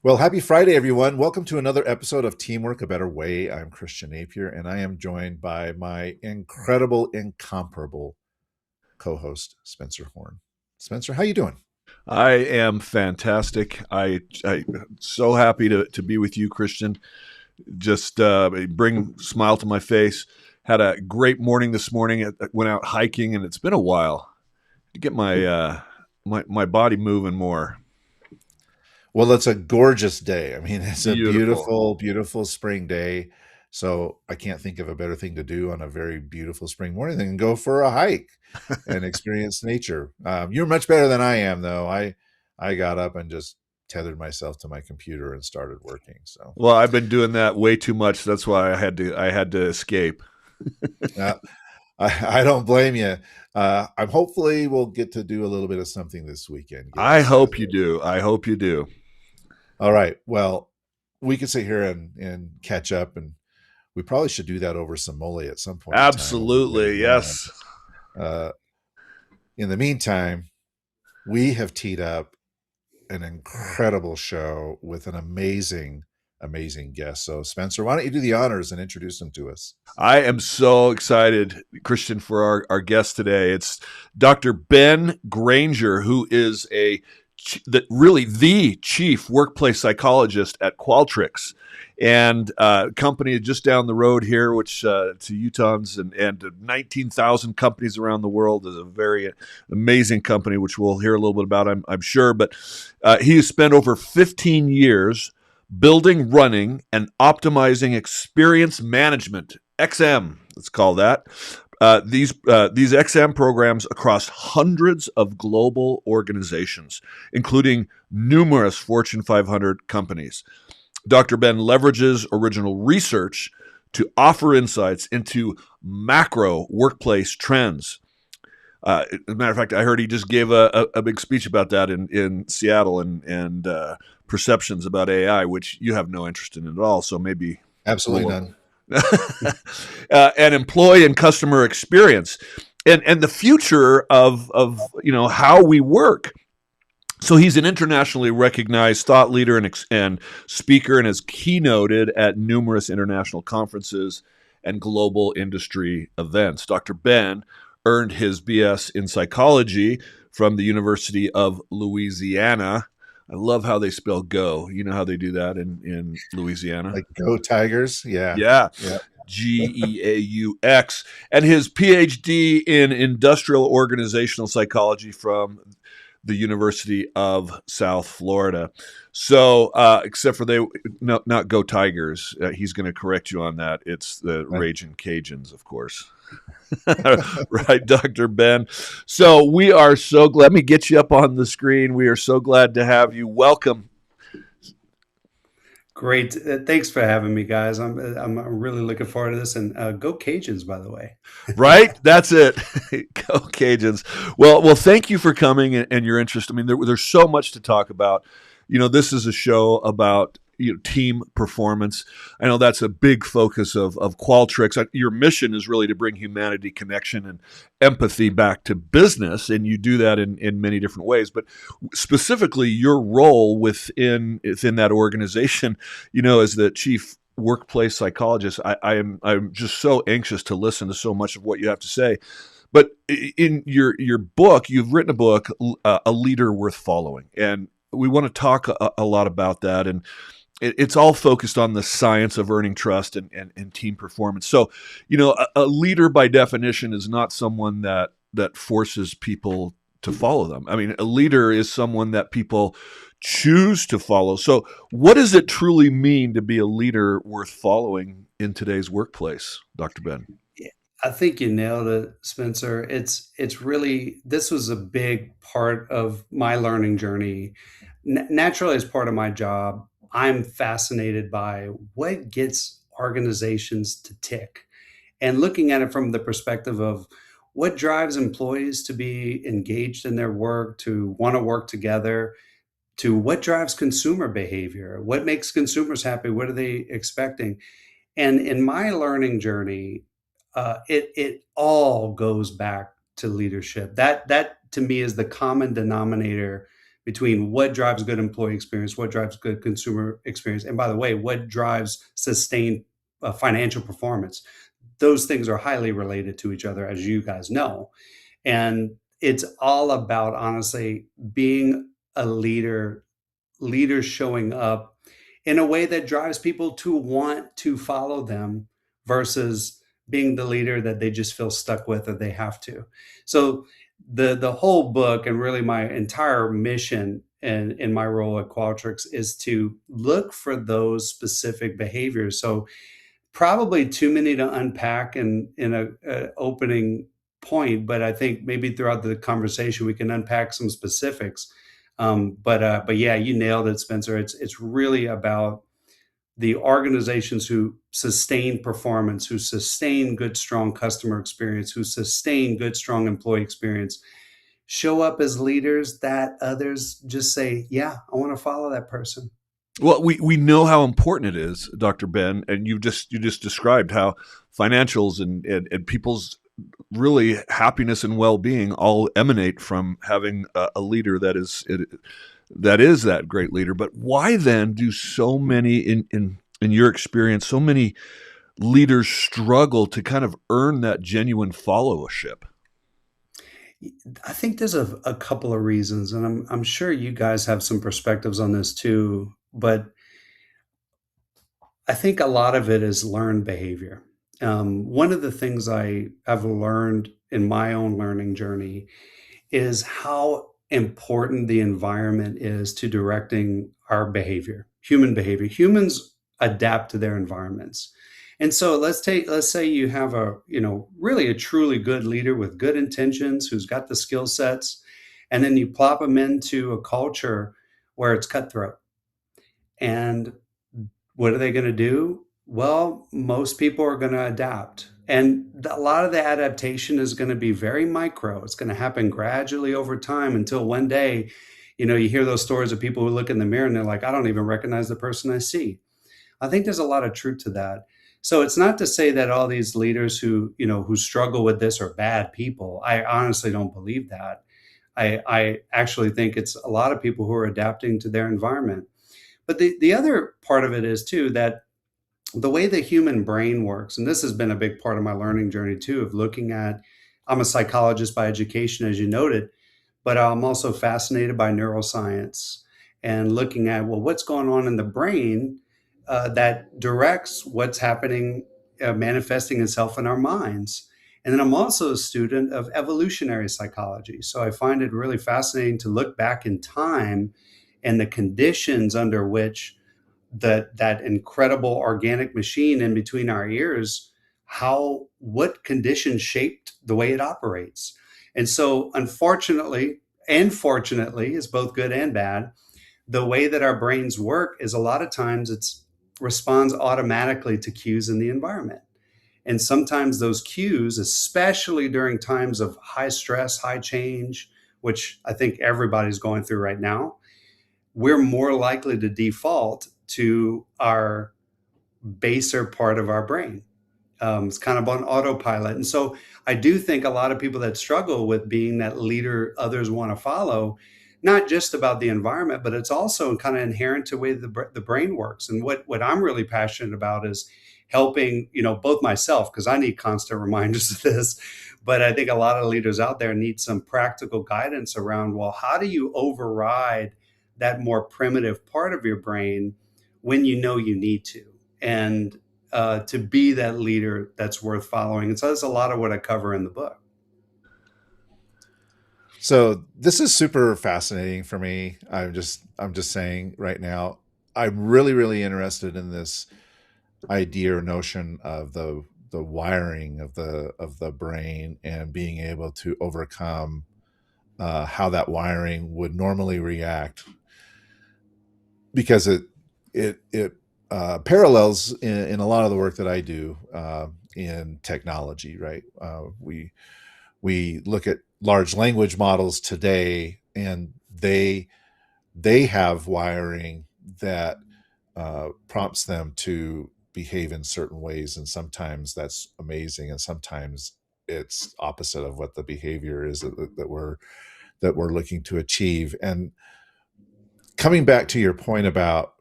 Well, happy Friday, everyone. Welcome to another episode of Teamwork a Better Way. I'm Christian Napier, and I am joined by my incredible, incomparable co-host, Spencer Horn. Spencer, how you doing? I am fantastic. I so happy to be with you, Christian. Just bring a smile to my face. Had a great morning this morning. I went out hiking, and it's been a while to get my body moving more. Well, it's a gorgeous day. I mean, it's a Beautiful. beautiful, beautiful spring day. So I can't think of a better thing to do on a very beautiful spring morning than go for a hike and experience nature. You're much better than I am, though. I got up and just tethered myself to my computer and started working. So Well, I've been doing that way too much. That's why I had to escape. uh, I don't blame you. I'm hopefully we'll get to do a little bit of something this weekend. Get I outside a hope you little. do. I hope you do. All right. Well, we could sit here and catch up, and we probably should do that over some mole at some point in time when we get it Absolutely, going. yes. Uh, in the meantime, we have teed up an incredible show with an amazing, amazing guest. So, Spencer, why don't you do the honors and introduce him to us? I am so excited, Christian, for our guest today. It's Dr. Ben Granger, who is really the chief workplace psychologist at Qualtrics, and company just down the road here, which to Utahns and 19,000 companies around the world is a very amazing company, which we'll hear a little bit about, I'm sure. But he has spent over 15 years building, running, and optimizing experience management XM. Let's call that. These XM programs across hundreds of global organizations, including numerous Fortune 500 companies. Dr. Ben leverages original research to offer insights into macro workplace trends. As a matter of fact, I heard he just gave a big speech about that in Seattle and perceptions about AI, which you have no interest in at all. So maybe Absolutely we'll none. and employee and customer experience and the future of how we work. So he's an internationally recognized thought leader and speaker, and has keynoted at numerous international conferences and global industry events. Dr. Ben earned his BS in psychology from the University of Louisiana. I love how they spell go. You know how they do that in Louisiana? Like go Tigers. Yeah. Yeah. Yeah. Geaux, and his PhD in industrial organizational psychology from the University of South Florida. So, except for not Go Tigers. He's going to correct you on that. It's the Raging Cajuns, of course. Right, Dr. Ben. So we are so glad. Let me get you up on the screen. We are so glad to have you. Welcome. Great. Thanks for having me, guys. I'm really looking forward to this. And go Cajuns, by the way. Right, that's it. Go Cajuns. Well, thank you for coming and your interest. I mean, there's so much to talk about. This is a show about team performance. I know that's a big focus of Qualtrics. Your mission is really to bring humanity, connection, and empathy back to business, and you do that in many different ways. But specifically, your role within that organization, as the chief workplace psychologist, I'm just so anxious to listen to so much of what you have to say. But in your book, you've written a book, A Leader Worth Following, and we want to talk a lot about that. And it's all focused on the science of earning trust and team performance. So, a leader by definition is not someone that forces people to follow them. I mean, a leader is someone that people choose to follow. So, what does it truly mean to be a leader worth following in today's workplace, Dr. Ben? Yeah, I think you nailed it, Spencer. It's really, this was a big part of my learning journey. Naturally, as part of my job, I'm fascinated by what gets organizations to tick, and looking at it from the perspective of what drives employees to be engaged in their work, to want to work together, to what drives consumer behavior, what makes consumers happy, what are they expecting. And in my learning journey, it all goes back to leadership. That to me is the common denominator between what drives good employee experience, what drives good consumer experience, and by the way, what drives sustained financial performance. Those things are highly related to each other, as you guys know. And it's all about, honestly, being a leader, leaders showing up in a way that drives people to want to follow them versus being the leader that they just feel stuck with or they have to. So the whole book and really my entire mission in my role at Qualtrics is to look for those specific behaviors. So probably too many to unpack in a opening point, but I think maybe throughout the conversation we can unpack some specifics. But yeah, you nailed it, Spencer. It's really about the organizations who sustain performance, who sustain good, strong customer experience, who sustain good, strong employee experience, show up as leaders that others just say, "Yeah, I want to follow that person." Well, we know how important it is, Dr. Ben, and you just described how financials and people's really happiness and well-being all emanate from having a leader that is that great leader. But why then do so many in your experience, so many leaders struggle to kind of earn that genuine followership? I think there's a couple of reasons, and I'm sure you guys have some perspectives on this too. But I think a lot of it is learned behavior. One of the things I've learned in my own learning journey is how important the environment is to directing our behavior, human behavior. Humans adapt to their environments. And so let's say you have really a truly good leader with good intentions who's got the skill sets, and then you plop them into a culture where it's cutthroat. And what are they going to do? Well, most people are going to adapt. And a lot of the adaptation is going to be very micro. It's going to happen gradually over time until one day, you hear those stories of people who look in the mirror and they're like, I don't even recognize the person I see. I think there's a lot of truth to that. So it's not to say that all these leaders who struggle with this are bad people. I honestly don't believe that. I actually think it's a lot of people who are adapting to their environment. But the other part of it is too that the way the human brain works, and this has been a big part of my learning journey too, of looking at, I'm a psychologist by education, as you noted, but I'm also fascinated by neuroscience and looking at, well, what's going on in the brain that directs what's happening, manifesting itself in our minds. And then I'm also a student of evolutionary psychology. So I find it really fascinating to look back in time and the conditions under which that incredible organic machine in between our ears, what conditions shaped the way it operates. And so unfortunately and fortunately, is both good and bad, the way that our brains work is a lot of times it's responds automatically to cues in the environment. And sometimes those cues, especially during times of high stress, high change, which I think everybody's going through right now, we're more likely to default to our baser part of our brain. It's kind of on autopilot. And so I do think a lot of people that struggle with being that leader others want to follow, not just about the environment, but it's also kind of inherent to the way the brain works. And what I'm really passionate about is helping, both myself, because I need constant reminders of this, but I think a lot of leaders out there need some practical guidance around, well, how do you override that more primitive part of your brain when you know you need to? And to be that leader that's worth following. And so that's a lot of what I cover in the book. So this is super fascinating for me. I'm just saying right now, I'm really, really interested in this idea or notion of the wiring of the brain and being able to overcome how that wiring would normally react, because it parallels in a lot of the work that I do in technology. Right? We look at large language models today, and they have wiring that prompts them to behave in certain ways, and sometimes that's amazing, and sometimes it's opposite of what the behavior is that we're looking to achieve. And coming back to your point about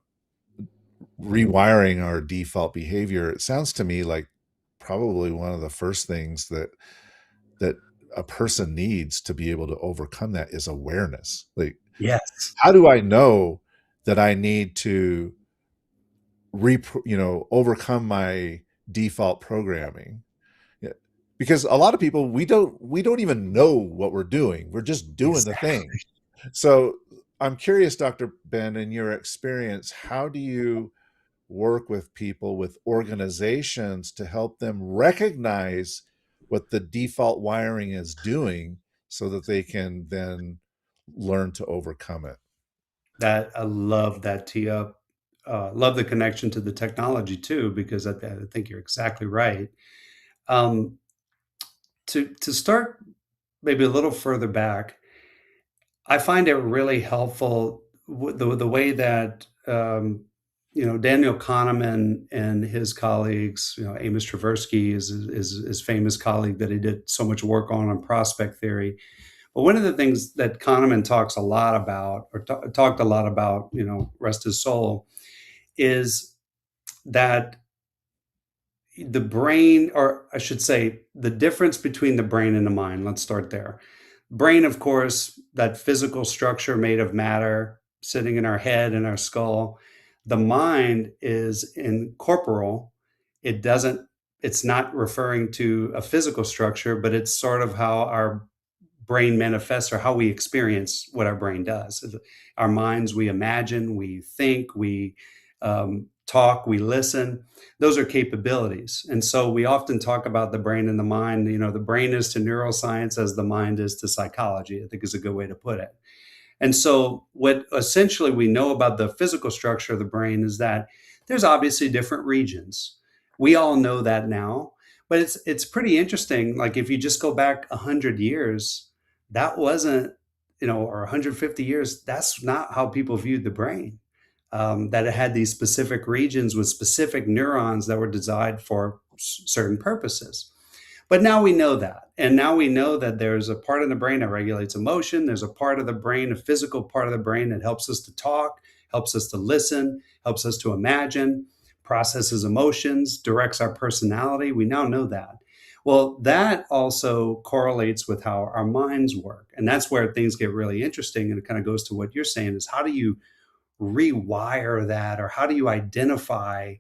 rewiring our default behavior, it sounds to me like probably one of the first things that a person needs to be able to overcome that is awareness. Like, Yes. how do I know that I need to overcome my default programming? Yeah. Because a lot of people, we don't even know what we're doing. We're just doing the thing. Exactly. So I'm curious, Dr. Ben, in your experience, how do you work with people, with organizations, to help them recognize what the default wiring is doing so that they can then learn to overcome it? That I love that tee up. Love the connection to the technology too, because I think you're exactly right. Um, to start maybe a little further back, I find it really helpful the way that Daniel Kahneman and his colleagues, Amos Tversky is his famous colleague that he did so much work on prospect theory. But one of the things that Kahneman talks a lot about, or talked a lot about, rest his soul, is that the brain, or I should say, the difference between the brain and the mind. Let's start there. Brain, of course, that physical structure made of matter sitting in our head and our skull. The mind is incorporeal. It doesn't, it's not referring to a physical structure, but it's sort of how our brain manifests or how we experience what our brain does. Our minds, we imagine, we think, we talk, we listen. Those are capabilities. And so we often talk about the brain and the mind. The brain is to neuroscience as the mind is to psychology, I think is a good way to put it. And so, what essentially we know about the physical structure of the brain is that there's obviously different regions. We all know that now, but it's pretty interesting. Like if you just go back 100 years, that wasn't, or 150 years. That's not how people viewed the brain. That it had these specific regions with specific neurons that were designed for certain purposes. But now we know that. And now we know that there's a part of the brain that regulates emotion. There's a part of the brain, a physical part of the brain that helps us to talk, helps us to listen, helps us to imagine, processes emotions, directs our personality. We now know that. Well, that also correlates with how our minds work. And that's where things get really interesting. And it kind of goes to what you're saying is how do you rewire that, or how do you identify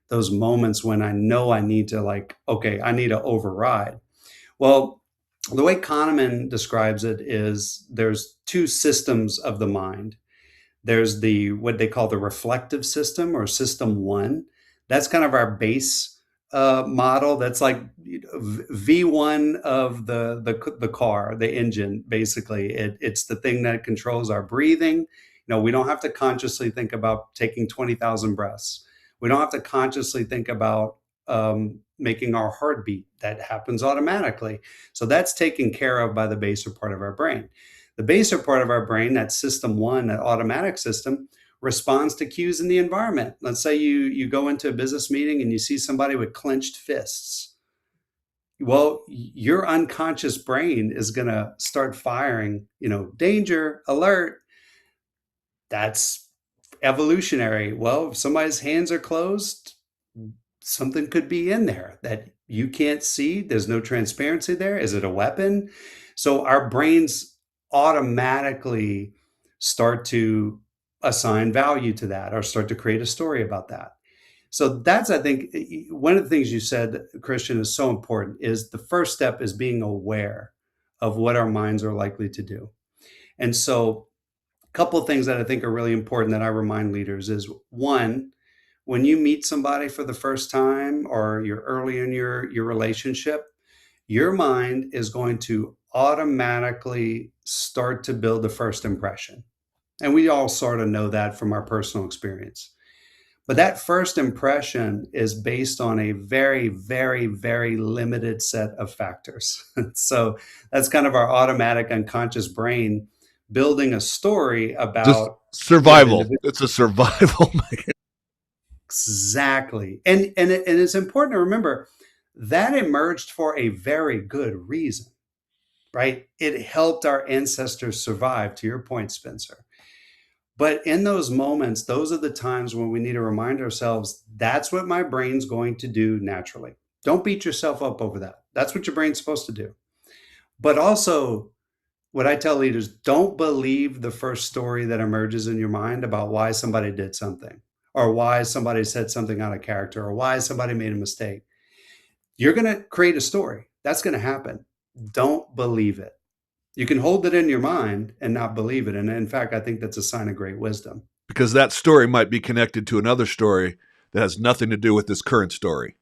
those moments when I know I need to, like, okay, I need to override? Well, the way Kahneman describes it is there's two systems of the mind. There's the what they call the reflective system, or system one. That's kind of our base model. That's like V1 of the car, the engine. Basically, it's the thing that controls our breathing. We don't have to consciously think about taking 20,000 breaths. We don't have to consciously think about making our heart beat. That happens automatically. So that's taken care of by the baser part of our brain. The baser part of our brain, that system one, that automatic system, responds to cues in the environment. Let's say you go into a business meeting and you see somebody with clenched fists. Well, your unconscious brain is going to start firing, danger, alert. That's evolutionary. Well, if somebody's hands are closed, something could be in there that you can't see. There's no transparency there. Is it a weapon? So our brains automatically start to assign value to that, or start to create a story about that. So that's, I think, one of the things you said, Christian, is so important. Is the first step is being aware of what our minds are likely to do. And so a couple of things that I think are really important that I remind leaders is, one, when you meet somebody for the first time, or you're early in your relationship, your mind is going to automatically start to build the first impression. And we all sort of know that from our personal experience. But that first impression is based on a very, very, very limited set of factors. So that's kind of our automatic unconscious brain building a story Just about that survival. individual. It's a survival. Exactly. And it's important to remember that emerged for a very good reason, right? It helped our ancestors survive, to your point, Spencer. But in those moments, those are the times when we need to remind ourselves that's what my brain's going to do naturally. Don't beat yourself up over that. That's what your brain's supposed to do. But also, what I tell leaders, don't believe the first story that emerges in your mind about why somebody did something or why somebody said something out of character or why somebody made a mistake. You're going to create a story. That's going to happen. Don't believe it. You can hold it in your mind and not believe it. And in fact, I think that's a sign of great wisdom. Because that story might be connected to another story that has nothing to do with this current story.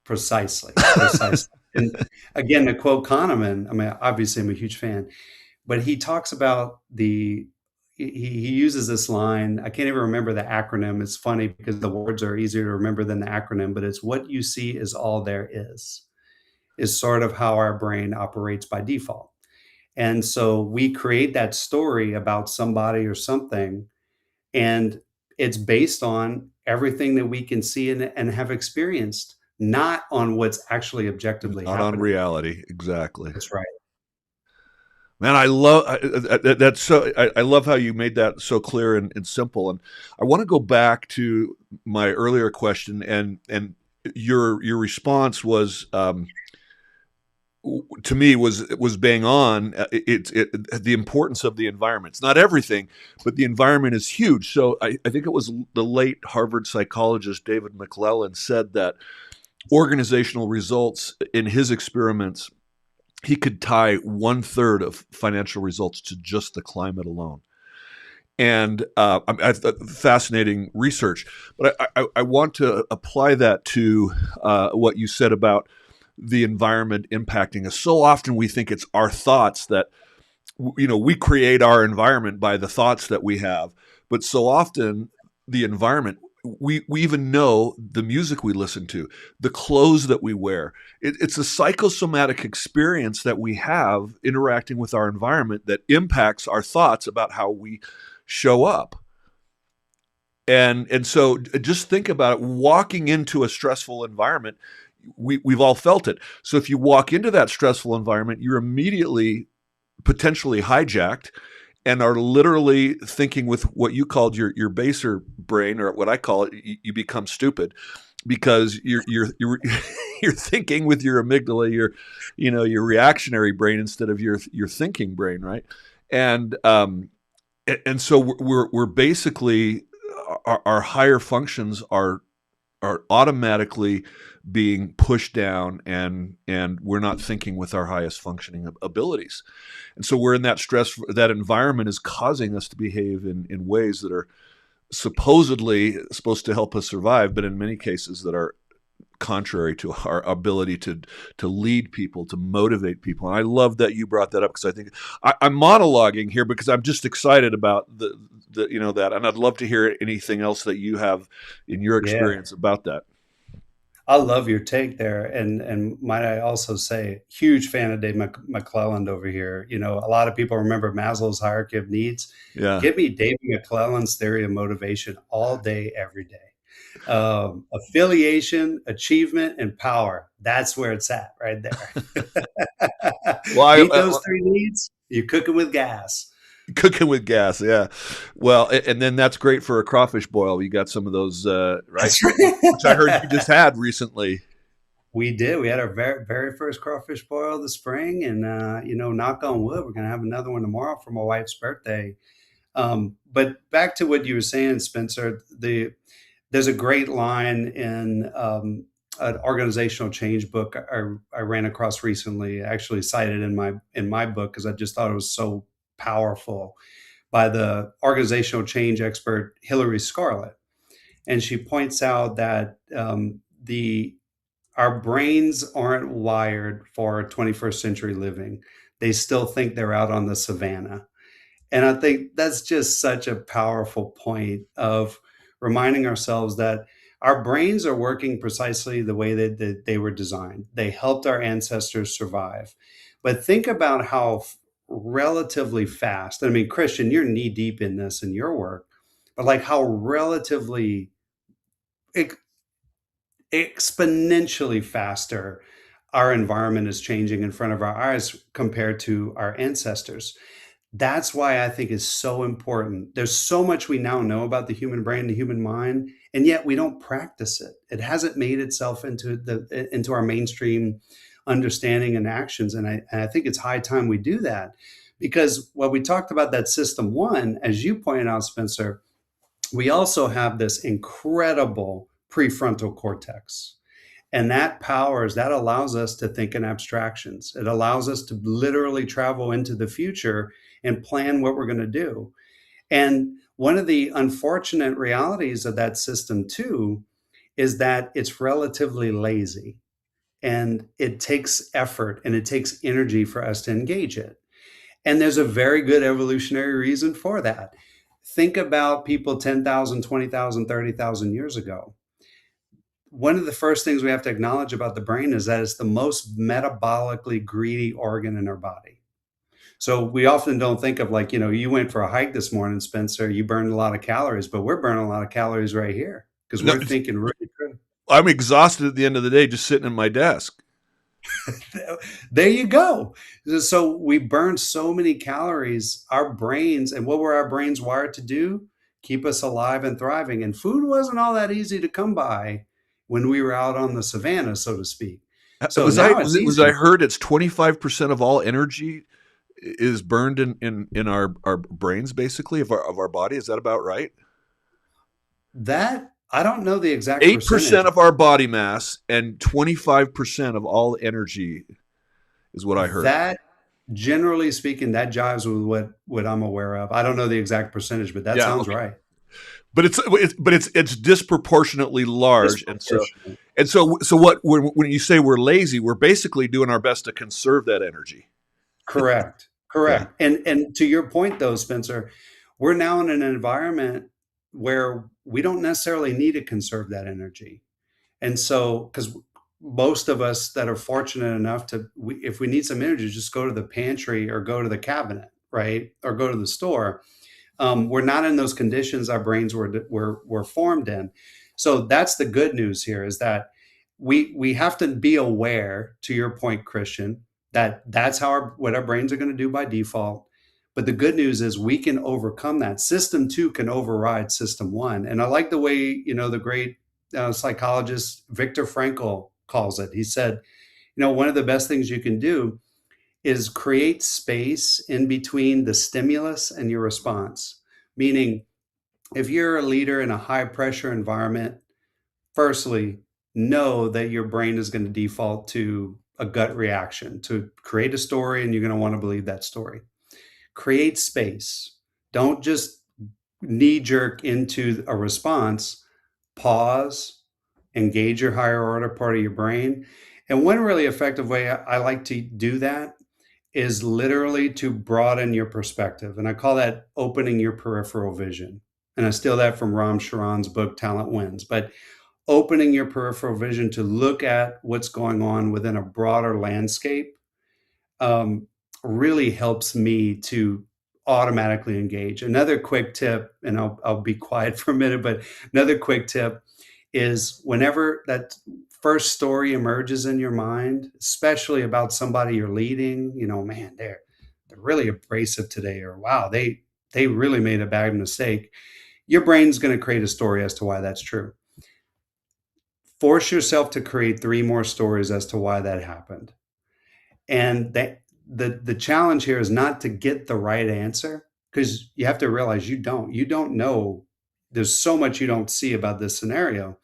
Precisely. Precisely. And again, to quote Kahneman, I mean, obviously I'm a huge fan, but he talks about he uses this line. I can't even remember the acronym. It's funny because the words are easier to remember than the acronym, but it's what you see is all there is sort of how our brain operates by default. And so we create that story about somebody or something, and it's based on everything that we can see and have experienced, not on what's actually objectively Not on happening. reality. Exactly. That's right. Man, I love that's so. I love how you made that so clear and simple. And I want to go back to my earlier question, and your response was to me was bang on. The importance of the environment. It's not everything, but the environment is huge. So I think it was the late Harvard psychologist David McClellan said that organizational results in his experiments, he could tie 1/3 of financial results to just the climate alone. And fascinating research. But I want to apply that to what you said about the environment impacting us. So often we think it's our thoughts that, we create our environment by the thoughts that we have. But so often the environment, we even know the music we listen to, the clothes that we wear. It's a psychosomatic experience that we have interacting with our environment that impacts our thoughts about how we show up. And so just think about it. Walking into a stressful environment, we've all felt it. So if you walk into that stressful environment, you're immediately potentially hijacked and are literally thinking with what you called your baser brain, or what I call it, you become stupid because you're thinking with your amygdala, your reactionary brain instead of your thinking brain, right? And so we're basically our higher functions are automatically being pushed down, and we're not thinking with our highest functioning abilities. And so we're in that stress. That environment is causing us to behave in ways that are supposedly supposed to help us survive, but in many cases that are contrary to our ability to lead people, to motivate people. And I love that you brought that up, because I think I'm monologuing here because I'm just excited about the that, and I'd love to hear anything else that you have in your Yeah. experience about that. I love your take there. And might I also say, huge fan of Dave McClelland over here. A lot of people remember Maslow's hierarchy of needs. Yeah. Give me Dave McClelland's theory of motivation all day, every day. Affiliation, achievement, and power. That's where it's at right there. Well, Meet those three needs, you're cooking with gas. Cooking with gas, yeah. Well, and then that's great for a crawfish boil. You got some of those, right? That's right. Which I heard you just had recently. We did. We had our very, very first crawfish boil this spring, and knock on wood, we're going to have another one tomorrow for my wife's birthday. But back to what you were saying, Spencer, there's a great line in an organizational change book I ran across recently, actually cited in my book because I just thought it was so powerful, by the organizational change expert Hillary Scarlett. And she points out that our brains aren't wired for 21st century living. They still think they're out on the savannah. And I think that's just such a powerful point of reminding ourselves that our brains are working precisely the way that they were designed. They helped our ancestors survive. But think about how relatively fast, I mean, Christian, you're knee deep in this in your work, but like how relatively exponentially faster our environment is changing in front of our eyes compared to our ancestors. That's why I think it's so important. There's so much we now know about the human brain, the human mind, and yet we don't practice it. It hasn't made itself into our mainstream understanding and actions. And I think it's high time we do that, because when we talked about that system one, as you pointed out, Spencer, we also have this incredible prefrontal cortex. And that allows us to think in abstractions. It allows us to literally travel into the future and plan what we're going to do. And one of the unfortunate realities of that system, too, is that it's relatively lazy, and it takes effort and it takes energy for us to engage it. And there's a very good evolutionary reason for that. Think about people 10,000, 20,000, 30,000 years ago. One of the first things we have to acknowledge about the brain is that it's the most metabolically greedy organ in our body. So we often don't think of, like, you went for a hike this morning, Spencer, you burned a lot of calories, but we're burning a lot of calories right here because No, we're thinking really good. I'm exhausted at the end of the day just sitting at my desk. There you go. So we burn so many calories. Our brains, and what were our brains wired to do? Keep us alive and thriving. And food wasn't all that easy to come by when we were out on the savannah, so to speak. So now it's Was I easy. heard it's 25% of all energy is burned in our brains, basically, of our body. Is that about right? That I don't know the exact 8% percentage. of our body mass and 25% of all energy is what I heard. That, generally speaking, that jives with what I'm aware of. I don't know the exact percentage, but that Yeah, sounds okay. right. But it's disproportionately large, Disproportionate. so what when you say we're lazy, we're basically doing our best to conserve that energy. Correct. Yeah. Correct. And to your point, though, Spencer, we're now in an environment where we don't necessarily need to conserve that energy. And so, because most of us that are fortunate enough if we need some energy, just go to the pantry or go to the cabinet, right? Or go to the store. We're not in those conditions our brains were formed in. So that's the good news here, is that we have to be aware, to your point, Christian, that that's what our brains are going to do by default. But the good news is we can overcome that. System two can override system one. And I like the way, the great psychologist Viktor Frankl calls it. He said, one of the best things you can do is create space in between the stimulus and your response. Meaning, if you're a leader in a high pressure environment, firstly, know that your brain is going to default to a gut reaction to create a story, and you're going to want to believe that story. Create space. Don't just knee jerk into a response. Pause, engage your higher order part of your brain. And one really effective way I like to do that is literally to broaden your perspective. And I call that opening your peripheral vision. And I steal that from Ram Charan's book, Talent Wins. But opening your peripheral vision to look at what's going on within a broader landscape um, really helps me to automatically engage. Another quick tip, and I'll be quiet for a minute, but another quick tip is, whenever that first story emerges in your mind, especially about somebody you're leading, man, they're really abrasive today, or wow, they really made a bad mistake. Your brain's going to create a story as to why that's true. Force yourself to create three more stories as to why that happened. And the challenge here is not to get the right answer, because you have to realize you don't know. There's so much you don't see about this scenario.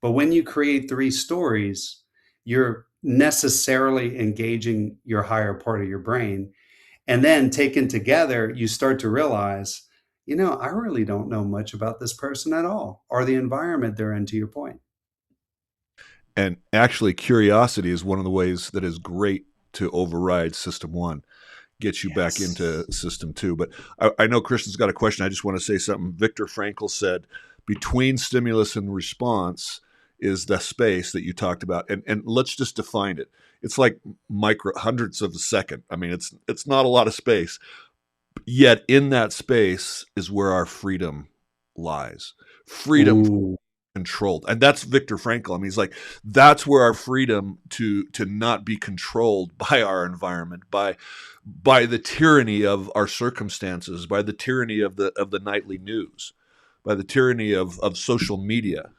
But when you create three stories, you're necessarily engaging your higher part of your brain. And then taken together, you start to realize, I really don't know much about this person at all, or the environment they're in, to your point. And actually, curiosity is one of the ways that is great to override system one, gets you back Yes. into system two. But I know Christian's got a question. I just want to say something. Viktor Frankl said, between stimulus and response is the space that you talked about. And let's just define it. It's like hundredths of a second. I mean, it's not a lot of space. Yet in that space is where our freedom lies. Freedom Ooh. controlled. And that's Viktor Frankl. I mean, he's like, that's where our freedom to not be controlled by our environment, by the tyranny of our circumstances, by the tyranny of the nightly news, by the tyranny of social media.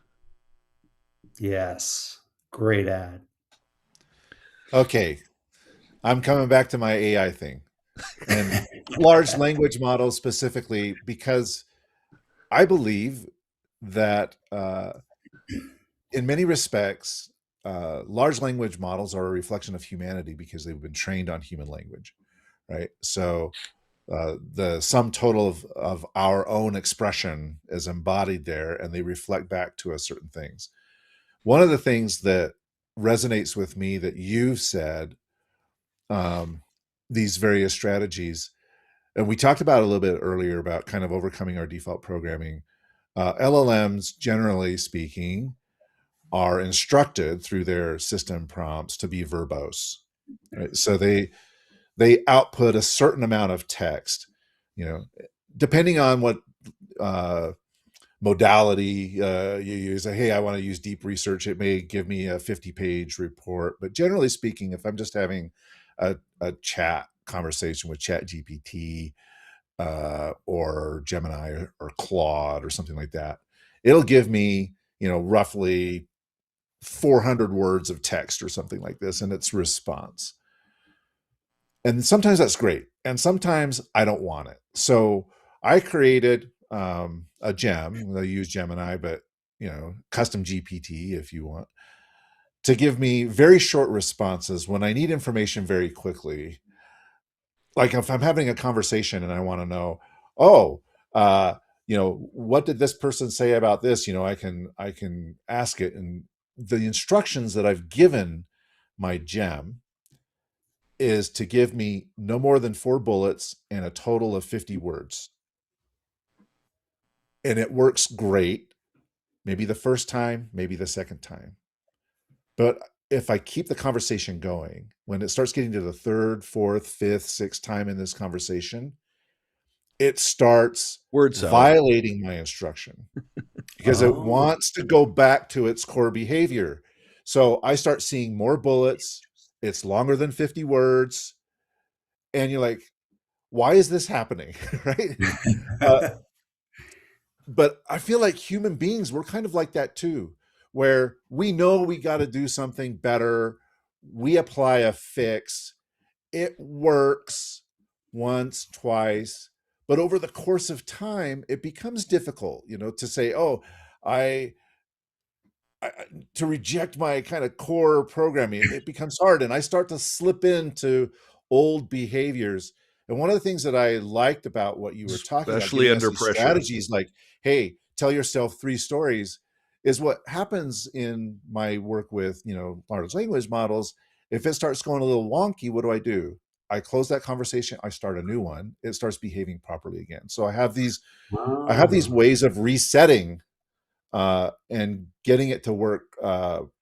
Yes. Great ad. Okay, I'm coming back to my AI thing and large language models specifically because I believe that in many respects, large language models are a reflection of humanity because they've been trained on human language, right? So the sum total of our own expression is embodied there, and they reflect back to us certain things. One of the things that resonates with me that you've said, these various strategies, and we talked about a little bit earlier about kind of overcoming our default programming. LLMs, generally speaking, are instructed through their system prompts to be verbose, right? So they output a certain amount of text, you know, depending on what uh, modality you use. Hey, I want to use deep research. It may give me a 50-page report, but generally speaking, if I'm just having a chat conversation with Chat GPT or Gemini or Claude or something like that, it'll give me, roughly 400 words of text or something like this in its response. And sometimes that's great. And sometimes I don't want it. So I created a gem. I use Gemini, but custom GPT if you want, to give me very short responses when I need information very quickly. Like if I'm having a conversation and I want to know, oh, what did this person say about this? I can ask it, and the instructions that I've given my gem is to give me no more than 4 bullets and a total of 50 words. And it works great. Maybe the first time, maybe the second time. But if I keep the conversation going, when it starts getting to the third, fourth, fifth, sixth time in this conversation, it starts Word salad. violating my instruction because it Oh. wants to go back to its core behavior. So I start seeing more bullets. It's longer than 50 words. And you're like, why is this happening? Right? But I feel like human beings, we're kind of like that too, where we know we got to do something better. We apply a fix. It works once, twice, but over the course of time, it becomes difficult, to say, oh, I, I to reject my kind of core programming. It becomes hard, and I start to slip into old behaviors. And one of the things that I liked about what you were talking about, Especially giving us under these pressure. strategies like, hey, tell yourself 3 stories, is what happens in my work with, large language models. If it starts going a little wonky, what do? I close that conversation, I start a new one, it starts behaving properly again. So I have these Ah. ways of resetting and getting it to work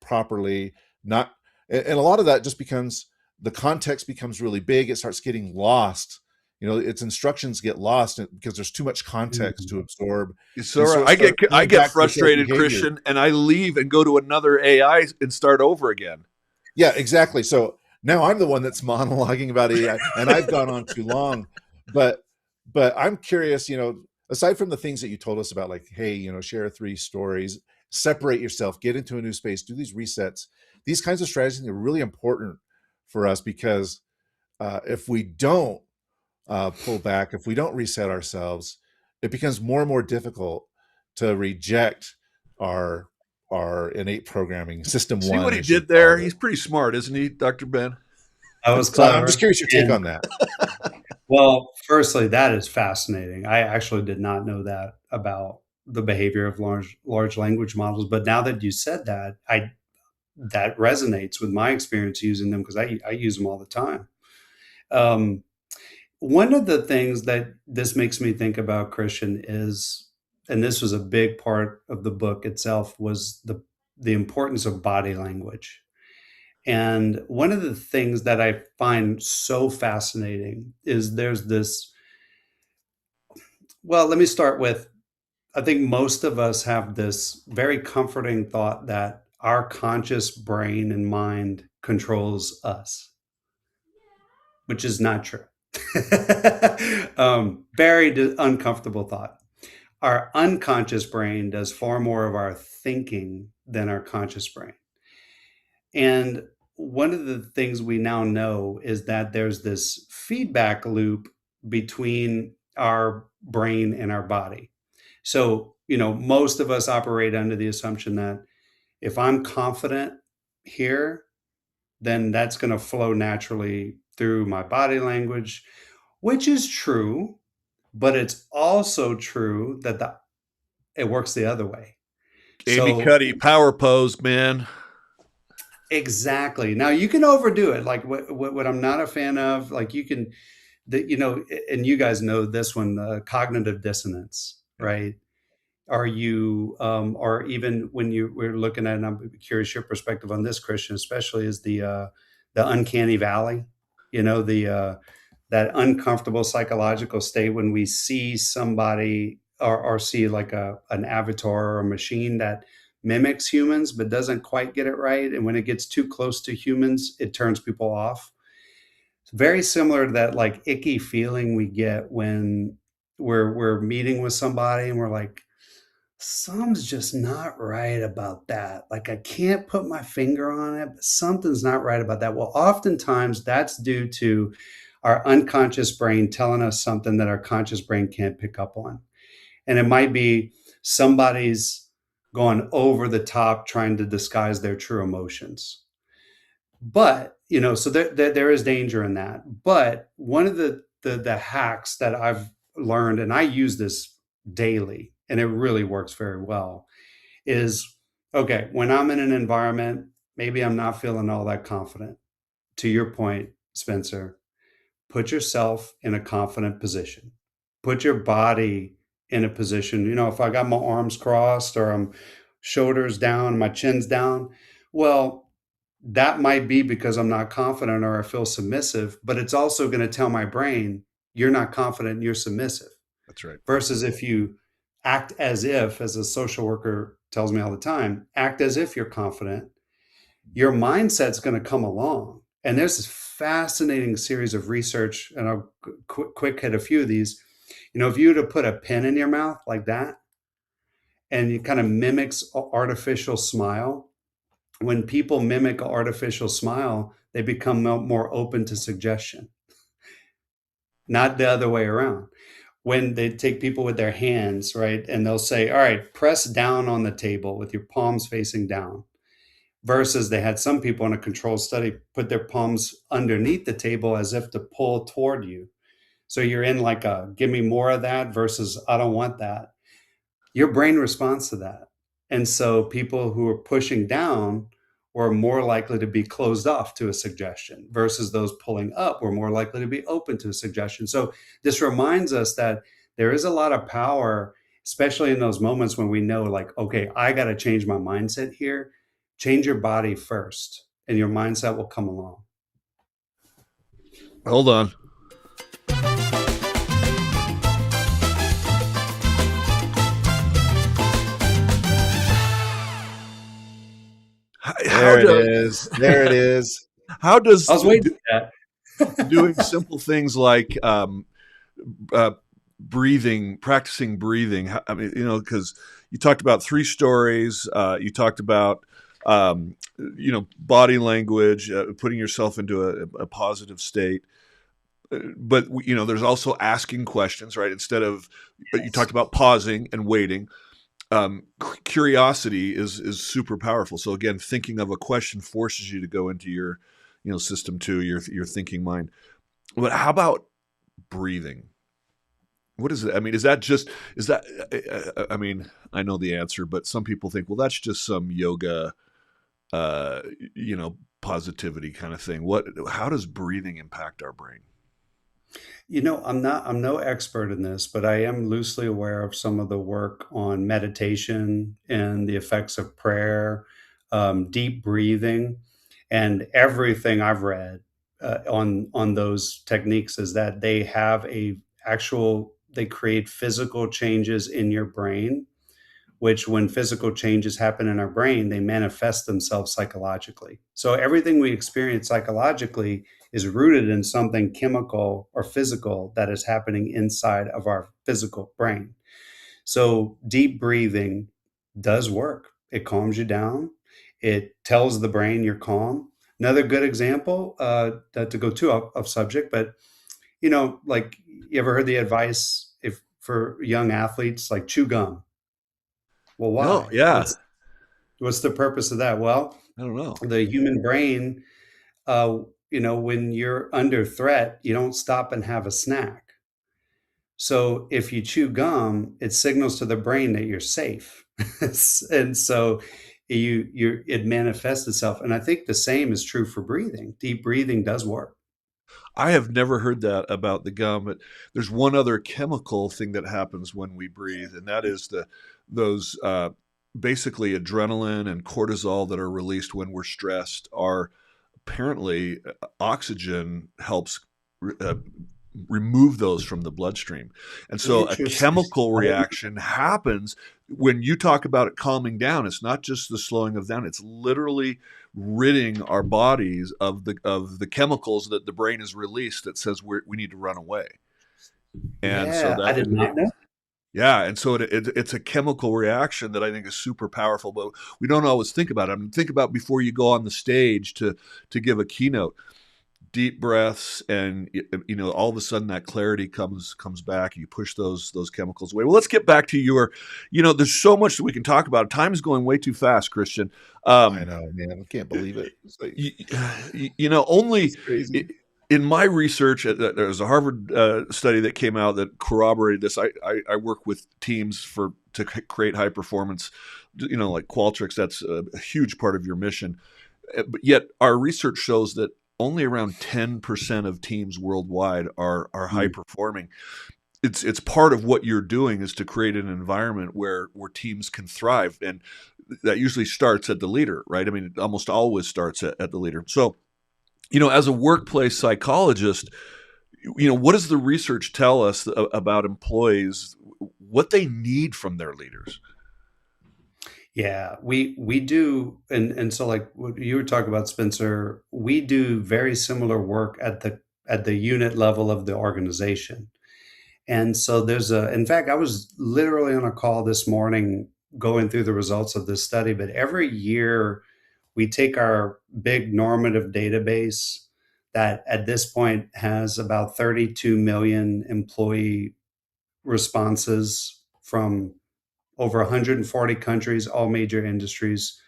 properly. Not, and a lot of that just becomes, the context becomes really big. It starts getting lost. Its instructions get lost because there's too much context to Mhm. absorb, So and so it I starts get I going get back to its old frustrated, behavior. Christian, and I leave and go to another AI and start over again. Yeah, exactly. So now I'm the one that's monologuing about AI, and I've gone on too long. But I'm curious, aside from the things that you told us about, like, hey, share 3 stories, separate yourself, get into a new space, do these resets. These kinds of strategies are really important for us because if we don't pull back, if we don't reset ourselves, it becomes more and more difficult to reject our innate programming, system See what one, he as you did there? called it. He's pretty smart, isn't he, Dr. Ben? That was So I'm just clever. curious your take And on that. well, firstly, that is fascinating. I actually did not know that about the behavior of large language models, but now that you said that, I that resonates with my experience using them because I use them all the time. Um, One of the things that this makes me think about, Christian, is, and this was a big part of the book itself, was the importance of body language. And one of the things that I find so fascinating is there's this. Well, let me start with I think most of us have this very comforting thought that our conscious brain and mind controls us, which is not true. Very uncomfortable thought. Our unconscious brain does far more of our thinking than our conscious brain. And one of the things we now know is that there's this feedback loop between our brain and our body. So, most of us operate under the assumption that if I'm confident here, then that's going to flow naturally through my body language, which is true, but it's also true that it works the other way. Amy So Cuddy, power pose, man. exactly. Now you can overdo it. Like what I'm not a fan of, like you can, and you guys know this one, cognitive dissonance, Yeah. right? Are you, or even when we're looking at, and I'm curious your perspective on this, Christian, especially is the uncanny valley, that uncomfortable psychological state when we see somebody or see like an avatar or a machine that mimics humans but doesn't quite get it right, and when it gets too close to humans it turns people off. It's very similar to that like icky feeling we get when we're meeting with somebody and we're like, something's just not right about that. Like, I can't put my finger on it, but something's not right about that. Well, oftentimes that's due to our unconscious brain telling us something that our conscious brain can't pick up on. And it might be somebody's going over the top trying to disguise their true emotions. But, so there is danger in that. But one of the hacks that I've learned, and I use this daily, and it really works very well, is okay, when I'm in an environment, maybe I'm not feeling all that confident. To your point, Spencer, put yourself in a confident position. Put your body in a position, if I got my arms crossed or I'm shoulders down, my chin's down, well, that might be because I'm not confident or I feel submissive, but it's also going to tell my brain, you're not confident, you're submissive. That's right. Versus if you act as if, as a social worker tells me all the time, act as if you're confident, your mindset's going to come along. And there's this fascinating series of research, and I'll quick hit a few of these. If you were to put a pen in your mouth like that, and it kind of mimics an artificial smile, when people mimic an artificial smile, they become more open to suggestion, not the other way around. When they take people with their hands, right, and they'll say, all right, press down on the table with your palms facing down, versus they had some people in a controlled study put their palms underneath the table as if to pull toward you. So you're in like a give me more of that versus I don't want that. Your brain responds to that. And so people who are pushing down were more likely to be closed off to a suggestion versus those pulling up were more likely to be open to a suggestion. So this reminds us that there is a lot of power, especially in those moments when we know, like, okay, I got to change my mindset here. Change your body first, and your mindset will come along. Hold on. There it is. There it is. How does I was waiting for that. doing simple things like breathing, practicing breathing? I mean, because you talked about 3 stories. You talked about body language, putting yourself into a positive state. But there's also asking questions, right? Instead of, you talked about pausing and waiting. Curiosity is super powerful. So again, thinking of a question forces you to go into your, system 2, your thinking mind. But how about breathing? What is it? I mean, is that, I mean, I know the answer, but some people think, well, that's just some yoga, positivity kind of thing. How does breathing impact our brain? I'm no expert in this, but I am loosely aware of some of the work on meditation and the effects of prayer, deep breathing, and everything I've read on those techniques is that they have a actual they create physical changes in your brain, which when physical changes happen in our brain, they manifest themselves psychologically. So everything we experience psychologically is rooted in something chemical or physical that is happening inside of our physical brain. So deep breathing does work. It calms you down. It tells the brain you're calm. Another good example, to go too off subject, but like you ever heard the advice if for young athletes, like chew gum? Well, No, why? yeah, What's the purpose of that? Well, I don't know. the human brain, uh, when you're under threat, you don't stop and have a snack. So if you chew gum, it signals to the brain that you're safe, and so it manifests itself. And I think the same is true for breathing. Deep breathing does work. I have never heard that about the gum, but there's one other chemical thing that happens when we breathe, and that is those basically adrenaline and cortisol that are released when we're stressed are apparently oxygen helps uh, remove those from the bloodstream. And so a Interesting. chemical reaction happens when you talk about it calming down. It's not just the slowing of down, it's literally ridding our bodies of the chemicals that the brain has released that says we need to run away. And so Yeah, I that did not know. yeah, and so it's a chemical reaction that I think is super powerful, but we don't always think about it. I mean, think about before you go on the stage to give a keynote, deep breaths, and all of a sudden that clarity comes back. You push those chemicals away. Well, let's get back to there's so much that we can talk about. Time is going way too fast, Christian. I know, man. I can't believe it. It's like, Only it's crazy. in my research, there was a Harvard study that came out that corroborated this. I work with teams to create high performance, like Qualtrics. That's a huge part of your mission. But yet, our research shows that only around 10% of teams worldwide are high Mm. performing. It's part of what you're doing is to create an environment where teams can thrive, and that usually starts at the leader, right? I mean, it almost always starts at the leader. So, as a workplace psychologist, what does the research tell us about employees, what they need from their leaders? Yeah, we do, and so like what you were talking about, Spencer, we do very similar work at the unit level of the organization. And so in fact, I was literally on a call this morning going through the results of this study, but every year we take our big normative database that at this point has about 32 million employee responses from over 140 countries, all major industries.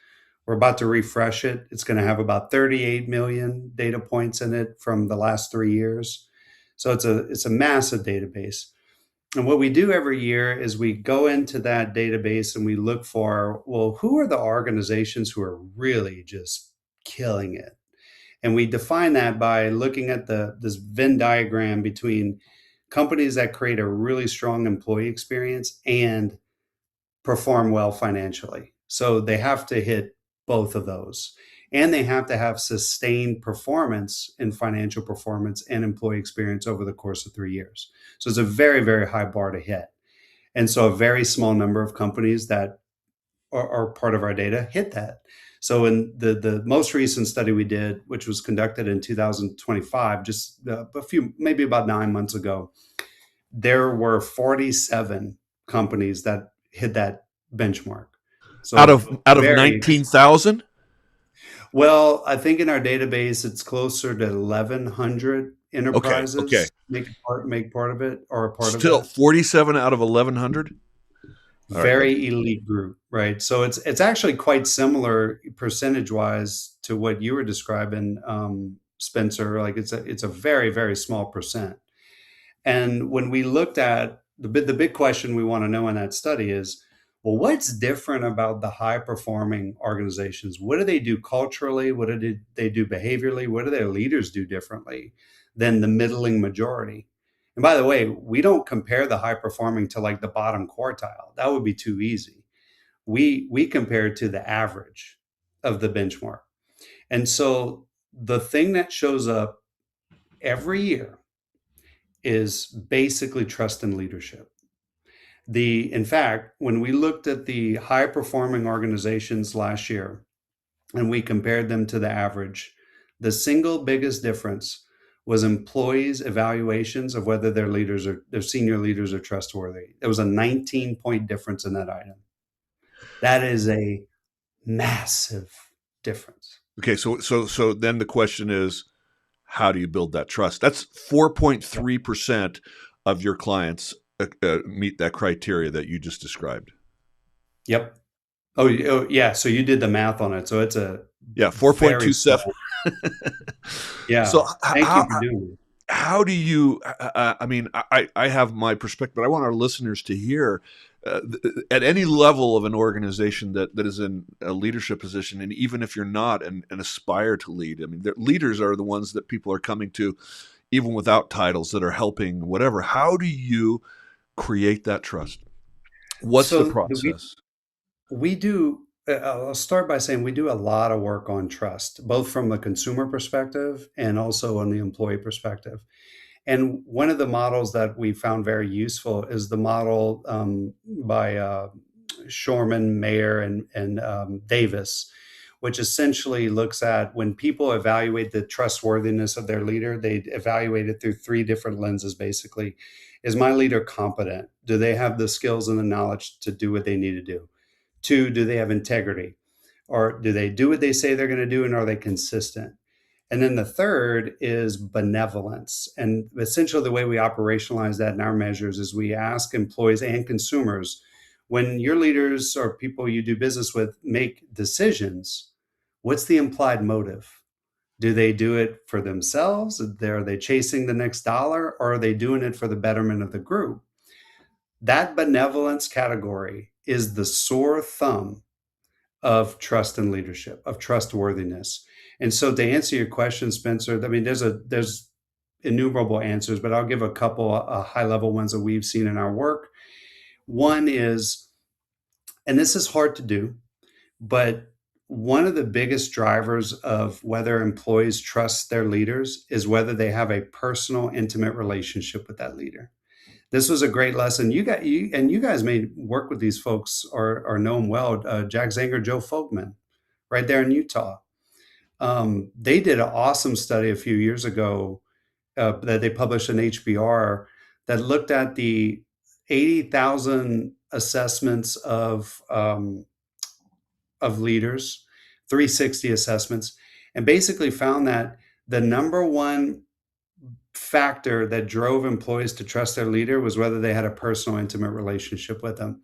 We're about to refresh it. It's going to have about 38 million data points in it from the last 3 years. So it's a massive database. And what we do every year is we go into that database and we look for, well, who are the organizations who are really just killing it? And we define that by looking at this Venn diagram between companies that create a really strong employee experience and perform well financially. So they have to hit both of those. And they have to have sustained performance in financial performance and employee experience over the course of 3 years. So it's a very, very high bar to hit. And so a very small number of companies that are part of our data hit that. So in the most recent study we did, which was conducted in 2025, just maybe about 9 months ago, there were 47 companies that hit that benchmark. Out So of very 19,000? well, I think in our database it's closer to 1,100 Okay, okay. enterprises make part of it or a part of Still that. 47 out of 1,100? All right, Very elite group, right? So it's actually quite similar percentage wise to what you were describing, Spencer. Like it's a very very small percent. And when we looked at the big question we want to know in that study is, well, what's different about the high performing organizations? What do they do culturally? What do they do behaviorally? What do their leaders do differently than the middling majority? And by the way, we don't compare the high performing to like the bottom quartile. That would be too easy. We compare it to the average of the benchmark. And so the thing that shows up every year is basically trust and leadership. In fact, when we looked at the high performing organizations last year and we compared them to the average, the single biggest difference was employees' evaluations of whether their senior leaders are trustworthy. There was a 19-point difference in that item. That is a massive difference. Okay, so then the question is, how do you build that trust? That's 4.3% of your clients meet that criteria that you just described. Yep. Oh, yeah. So you did the math on it. So it's a Yeah, very 4.27. small. Yeah. So Thank you for doing it. how do you? I mean, I have my perspective, but I want our listeners to hear. At any level of an organization that is in a leadership position, and even if you're not and aspire to lead, I mean, leaders are the ones that people are coming to, even without titles, that are helping whatever. How do you create that trust? What's the So process? we do. I'll start by saying we do a lot of work on trust, both from a consumer perspective and also on the employee perspective. And one of the models that we found very useful is the model by Shorman, Mayer, and Davis, which essentially looks at when people evaluate the trustworthiness of their leader, they evaluate it through three different lenses, basically. Is my leader competent? Do they have the skills and the knowledge to do what they need to do? Two, do they have integrity? Or do they do what they say they're going to do, and are they consistent? And then the third is benevolence. And essentially, the way we operationalize that in our measures is we ask employees and consumers, when your leaders or people you do business with make decisions, what's the implied motive? Do they do it for themselves? Are they chasing the next dollar, or are they doing it for the betterment of the group? That benevolence category is the sore thumb of trust and leadership, of trustworthiness. And so to answer your question, Spencer, I mean, there's innumerable answers, but I'll give a couple high level ones that we've seen in our work. One is, and this is hard to do, but one of the biggest drivers of whether employees trust their leaders is whether they have a personal, intimate relationship with that leader. This was a great lesson. You guys may work with these folks or know them well. Jack Zanger, Joe Folkman, right there in Utah. They did an awesome study a few years ago that they published in HBR that looked at the 80,000 assessments of leaders, 360 assessments, and basically found that the number one factor that drove employees to trust their leader was whether they had a personal, intimate relationship with them.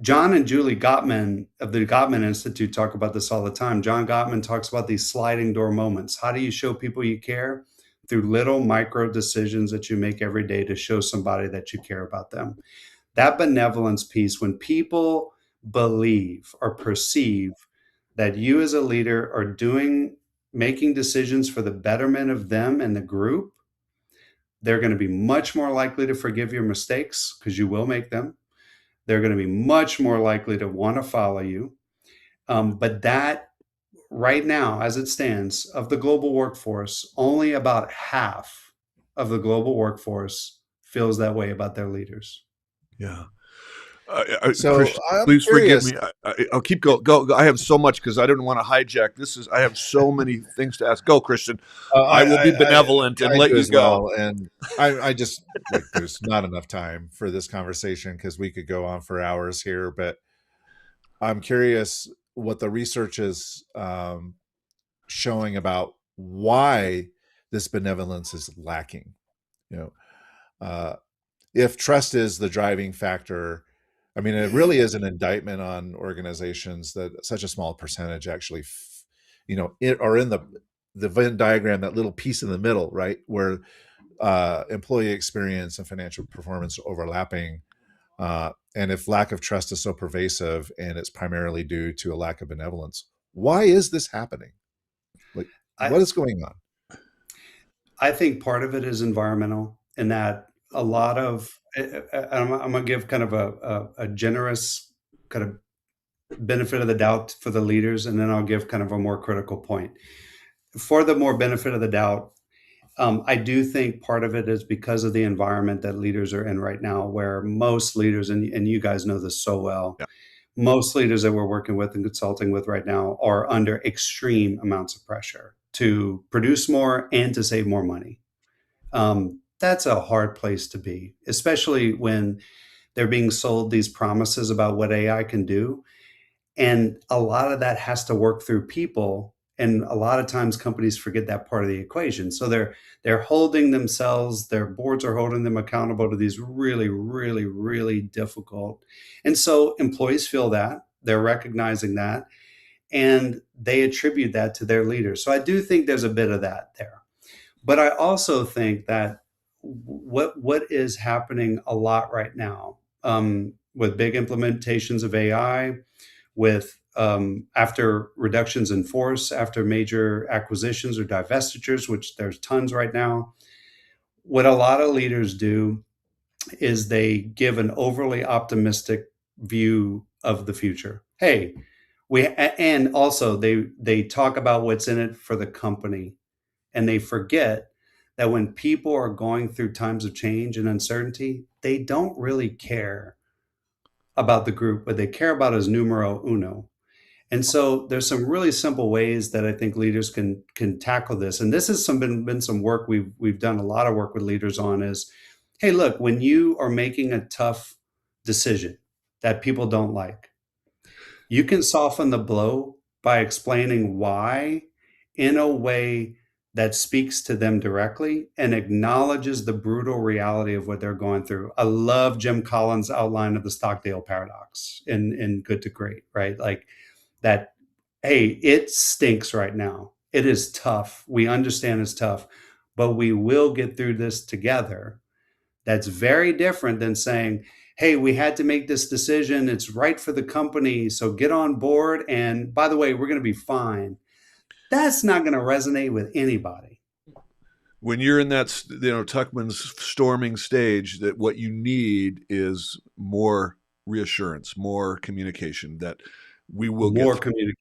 John and Julie Gottman of the Gottman Institute talk about this all the time. John Gottman talks about these sliding door moments. How do you show people you care? Through little micro decisions that you make every day to show somebody that you care about them. That benevolence piece, when people believe or perceive that you as a leader are making decisions for the betterment of them and the group, they're going to be much more likely to forgive your mistakes because you will make them. They're going to be much more likely to want to follow you. But that right now, as it stands, of the global workforce, only about half of the global workforce feels that way about their leaders. Yeah. So Christian, I'm please forgive curious. me. I'll keep go. I have so much because I didn't want to hijack. I have so many things to ask. Go, Christian. I will be benevolent and I let do you as go. well, and I just like there's not enough time for this conversation because we could go on for hours here. But I'm curious what the research is showing about why this benevolence is lacking. You know, uh, if trust is the driving factor, I mean, it really is an indictment on organizations that such a small percentage actually, are in the Venn diagram, that little piece in the middle, right, where employee experience and financial performance are overlapping. And if lack of trust is so pervasive and it's primarily due to a lack of benevolence, why is this happening? Like, I, what is going on? I think part of it is environmental, in that a lot of, I'm going to give kind of a generous kind of benefit of the doubt for the leaders, and then I'll give kind of a more critical point. For the more benefit of the doubt, I do think part of it is because of the environment that leaders are in right now, where most leaders, and you guys know this so well, Yeah. most leaders that we're working with and consulting with right now are under extreme amounts of pressure to produce more and to save more money. That's a hard place to be, especially when they're being sold these promises about what AI can do. And a lot of that has to work through people. And a lot of times companies forget that part of the equation. So they're holding themselves, their boards are holding them accountable to these really, really, really difficult. And so employees feel that, they're recognizing that, and they attribute that to their leaders. So I do think there's a bit of that there. But I also think that what is happening a lot right now, with big implementations of AI, with after reductions in force, after major acquisitions or divestitures, which there's tons right now, what a lot of leaders do is they give an overly optimistic view of the future. Hey, and also they talk about what's in it for the company, and they forget that when people are going through times of change and uncertainty, they don't really care about the group. What they care about is numero uno. And so there's some really simple ways that I think leaders can tackle this. And this has been some work we've done a lot of work with leaders on is, hey, look, when you are making a tough decision that people don't like, you can soften the blow by explaining why in a way that speaks to them directly and acknowledges the brutal reality of what they're going through. I love Jim Collins' outline of the Stockdale paradox in Good to Great, right? Like that, hey, it stinks right now. It is tough. We understand it's tough, but we will get through this together. That's very different than saying, hey, we had to make this decision. It's right for the company. So get on board. And by the way, we're going to be fine. That's not going to resonate with anybody. When you're in that, Tuckman's storming stage, that what you need is more reassurance, more communication, that we will More get communication.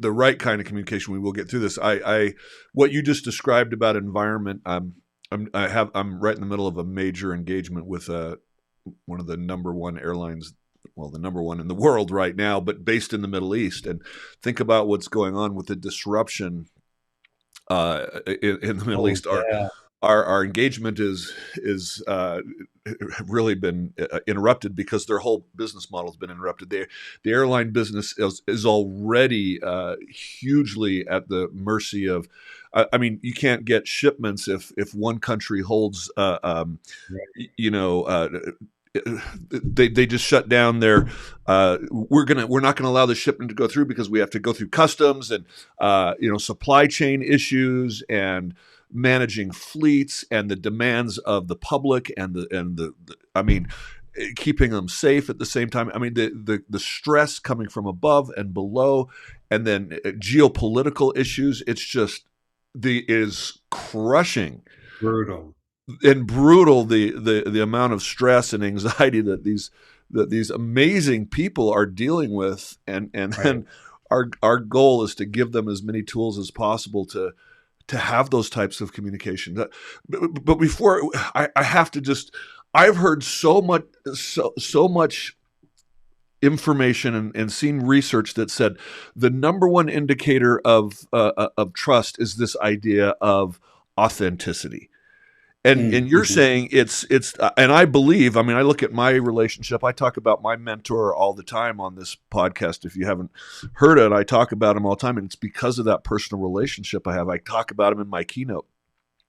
the right kind of communication. We will get through this. What you just described about environment, I'm right in the middle of a major engagement with one of the number one airlines, well, the number one in the world right now, but based in the Middle East. And think about what's going on with the disruption in the Middle East. Yeah. Our engagement is really been interrupted because their whole business model has been interrupted. The airline business is already hugely at the mercy of. I mean, you can't get shipments if one country holds, they just shut down their. We're not gonna allow the shipment to go through because we have to go through customs and supply chain issues and managing fleets and the demands of the public and the I mean, keeping them safe at the same time. I mean, the stress coming from above and below, and then geopolitical issues. It's just is crushing. Brutal. And brutal the amount of stress and anxiety that these amazing people are dealing with, and Right. then our goal is to give them as many tools as possible to have those types of communication. But before I have to just, I've heard so much information and seen research that said the number one indicator of trust is this idea of authenticity. And you're saying it's and I believe, I mean, I look at my relationship. I talk about my mentor all the time on this podcast. If you haven't heard it, I talk about him all the time, and it's because of that personal relationship I have. I talk about him in my keynote.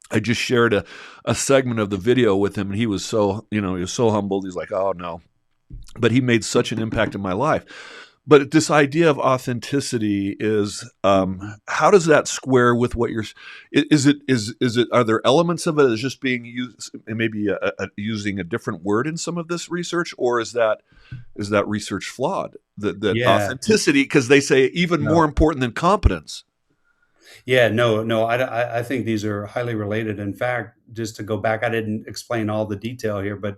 I just shared a segment of the video with him, and he was so humbled. He's like, "Oh no," but he made such an impact in my life. But this idea of authenticity is, how does that square with what you're? Is it? Are there elements of it as just being used, maybe using a different word in some of this research, or is that research flawed? That authenticity, because they say even more important than competence. Yeah, no. I think these are highly related. In fact, just to go back, I didn't explain all the detail here, but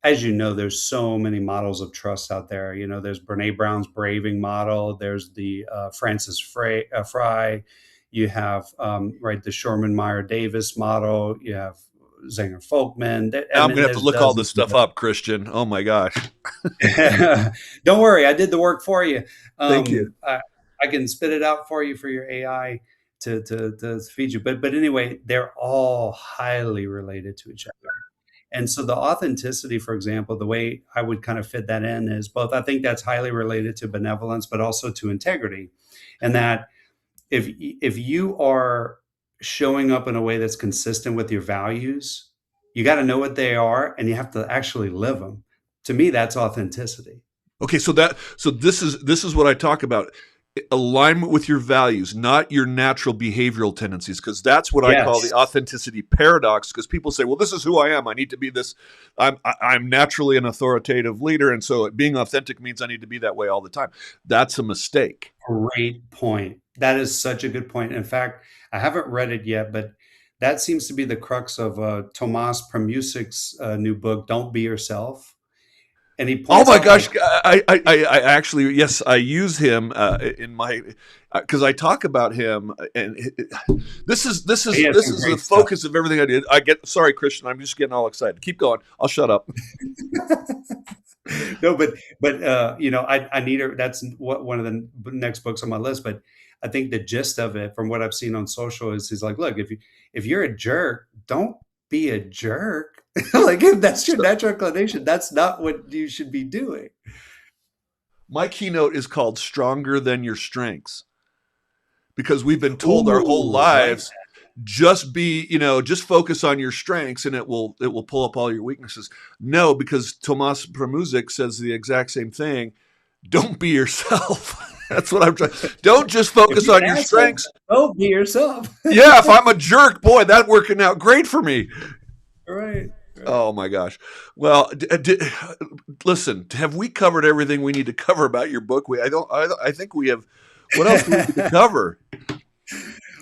as you know, there's so many models of trust out there. There's Brene Brown's Braving model. There's the Francis Fry. You have right, the Shorman Meyer Davis model. You have Zenger Folkman. Now I'm going to have to There's look all this dozens. stuff up, Christian. Oh my gosh. Don't worry, I did the work for you. Thank you. I can spit it out for you for your AI to feed you. But anyway, they're all highly related to each other. And so the authenticity, for example, the way I would kind of fit that in is both. I think that's highly related to benevolence, but also to integrity, and that if you are showing up in a way that's consistent with your values, you got to know what they are, and you have to actually live them. To me, that's authenticity. Okay, so this is what I talk about. Alignment with your values, not your natural behavioral tendencies, because that's what I call the authenticity paradox. Because people say, well, this is who I am. I need to be this. I'm naturally an authoritative leader. And so being authentic means I need to be that way all the time. That's a mistake. Great point. That is such a good point. In fact, I haven't read it yet, but that seems to be the crux of Tomas Premusik's new book, Don't Be Yourself. And he points oh my out, gosh, I actually, yes, I use him in my, because I talk about him, and this is the focus of everything I did. Sorry, Christian, I'm just getting all excited. Keep going. I'll shut up. No, but I need her. That's one of the next books on my list. But I think the gist of it, from what I've seen on social, is he's like, look, if you're a jerk, don't be a jerk. Like, if that's your natural inclination, that's not what you should be doing. My keynote is called "Stronger Than Your Strengths," because we've been told our whole lives, just focus on your strengths and it will pull up all your weaknesses. No, because Tomas Premusik says the exact same thing. Don't be yourself. That's what I'm trying. Don't just focus on your strengths. Don't be yourself. Yeah, if I'm a jerk, boy, that's working out great for me. Right. Oh my gosh. Well, listen, have we covered everything we need to cover about your book? I think we have. What else do we need to cover?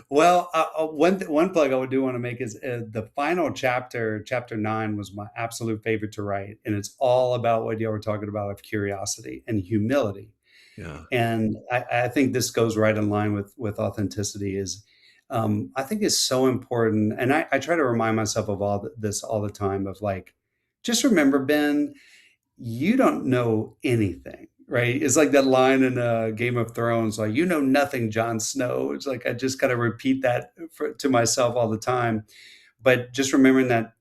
Well, one plug I would do want to make is the final chapter 9 was my absolute favorite to write. And it's all about what you were talking about, of curiosity and humility. Yeah. And I think this goes right in line with authenticity. Is I think is so important. And I try to remind myself of all this all the time, of like, just remember, Ben, you don't know anything, right? It's like that line in Game of Thrones, like, you know nothing, Jon Snow. It's like, I just got to repeat that to myself all the time. But just remembering that,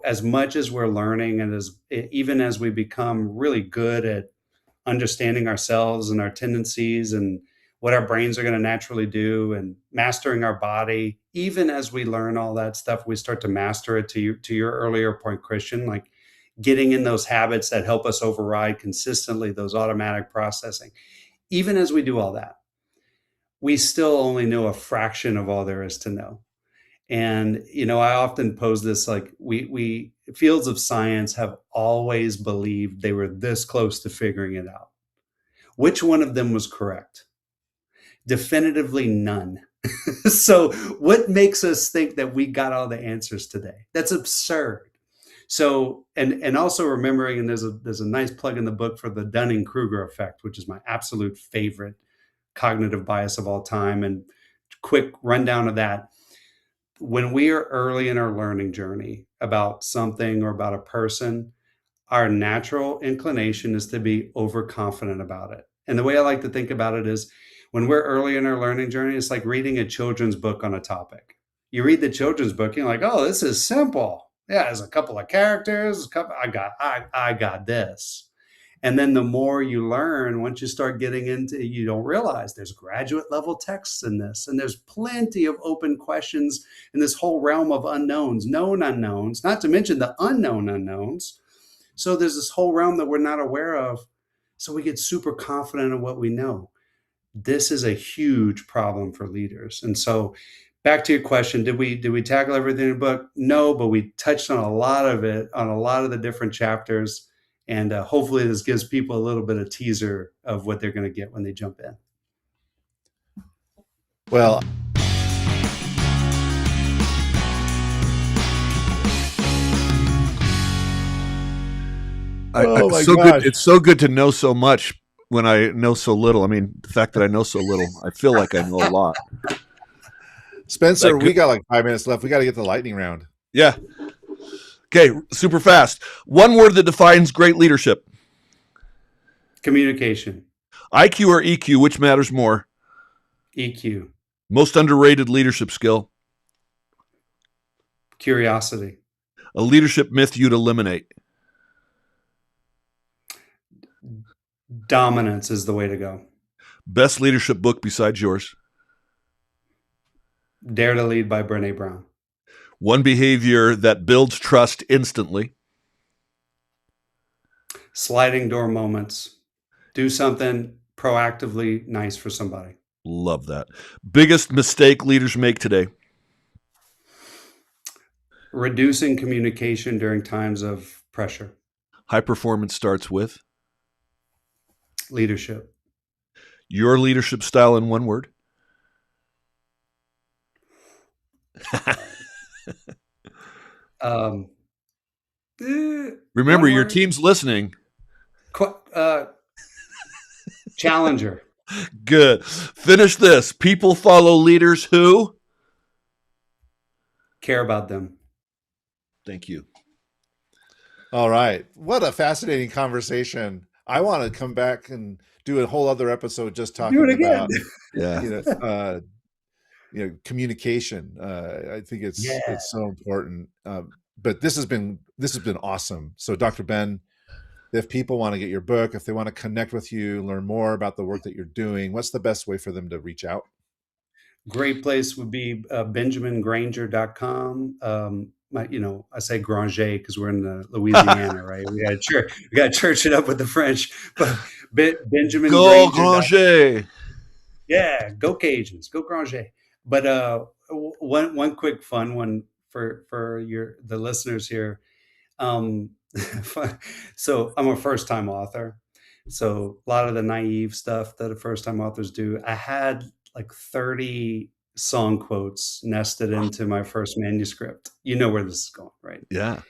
as much as we're learning, and even as we become really good at understanding ourselves and our tendencies and what our brains are going to naturally do, and mastering our body, even as we learn all that stuff, we start to master it, to your earlier point, Christian, like getting in those habits that help us override consistently those automatic processing. Even as we do all that, we still only know a fraction of all there is to know. And, I often pose this, like, we fields of science have always believed they were this close to figuring it out. Which one of them was correct? Definitively none. So what makes us think that we got all the answers today? That's absurd. So, and also remembering, and there's a nice plug in the book for the Dunning-Kruger effect, which is my absolute favorite cognitive bias of all time. And quick rundown of that. When we are early in our learning journey about something or about a person, our natural inclination is to be overconfident about it. And the way I like to think about it is, when we're early in our learning journey, it's like reading a children's book on a topic. You read the children's book, you're like, oh, this is simple. Yeah, there's a couple of characters, I got this. And then the more you learn, once you start getting into, you don't realize there's graduate level texts in this, and there's plenty of open questions in this whole realm of unknowns, known unknowns, not to mention the unknown unknowns. So there's this whole realm that we're not aware of. So we get super confident in what we know. This is a huge problem for leaders. And so back to your question, did we tackle everything in the book? No, but we touched on a lot of it, on a lot of the different chapters. And hopefully this gives people a little bit of teaser of what they're going to get when they jump in. Well, it's so good to know so much when I know so little. I mean, the fact that I know so little, I feel like I know a lot. Spencer, we got like 5 minutes left. We got to get the lightning round. Yeah. Okay, super fast. One word that defines great leadership. Communication. IQ or EQ, which matters more? EQ. Most underrated leadership skill. Curiosity. A leadership myth you'd eliminate. Dominance is the way to go. Best leadership book besides yours. Dare to Lead by Brené Brown. One behavior that builds trust instantly. Sliding door moments. Do something proactively nice for somebody. Love that. Biggest mistake leaders make today. Reducing communication during times of pressure. High performance starts with Leadership. your leadership style in one word. Um, Remember, one your word. team's listening. Challenger. Good. Finish this. People follow leaders who Care about them. Thank you. All right. What a fascinating conversation. I want to come back and do a whole other episode just talking Do it again. about Yeah. communication. I think it's so important. But this has been awesome. So Dr. Ben, if people want to get your book, if they want to connect with you, learn more about the work that you're doing, what's the best way for them to reach out? Great place would be benjamingranger.com. I say Granger because we're in Louisiana, right? We got to church it up with the French. But Benjamin Go Granger. Granger. Yeah, go Cajuns, go Granger. But one quick fun one for the listeners here. So I'm a first time author. So a lot of the naive stuff that a first time authors do. I had like 30 song quotes nested into my first manuscript. You know where this is going, right? Yeah.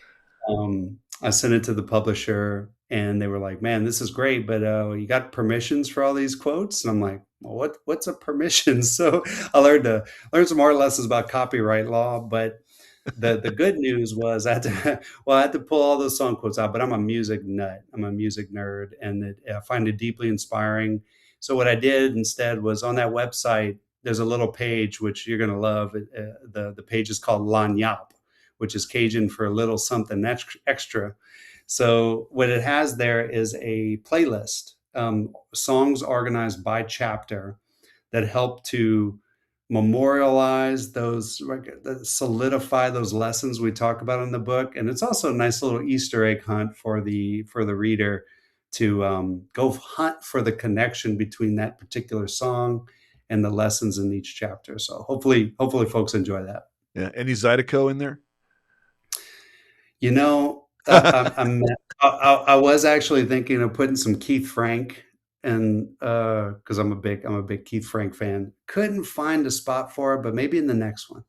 I sent it to the publisher and they were like, man, this is great, but you got permissions for all these quotes? And I'm like, well, what's a permission? So I learned some more lessons about copyright law, but the good news was I had to pull all those song quotes out, but I'm a music nut. I'm a music nerd and I find it deeply inspiring. So what I did instead was on that website, there's a little page, which you're going to love. The page is called Lanyap, which is Cajun for a little something extra. So what it has there is a playlist, songs organized by chapter that help to memorialize those, solidify those lessons we talk about in the book. And it's also a nice little Easter egg hunt for the reader to go hunt for the connection between that particular song and the lessons in each chapter. So hopefully folks enjoy that. Yeah. Any Zydeco in there? I was actually thinking of putting some Keith Frank, and because I'm a big Keith Frank fan. Couldn't find a spot for it, but maybe in the next one.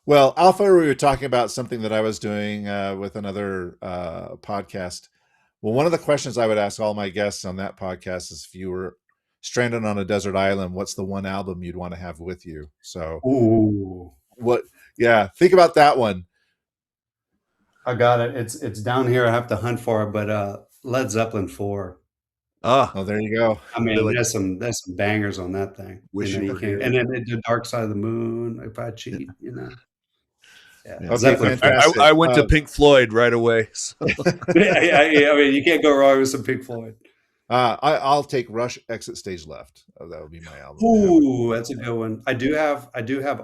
Well, Alpha, we were talking about something that I was doing with another podcast. Well, one of the questions I would ask all my guests on that podcast is, if you were stranded on a desert island, what's the one album you'd want to have with you? So, think about that one. I got it. It's down here. I have to hunt for it, but Led Zeppelin 4. Oh, there you go. I mean, there's some bangers on that thing. Wish you were here. And then the Dark Side of the Moon, If I Cheat, Yeah. Okay, Zeppelin. I went to Pink Floyd right away. So. I mean, you can't go wrong with some Pink Floyd. I'll take Rush, Exit Stage Left. That would be my album. Ooh, that's a good one. I do have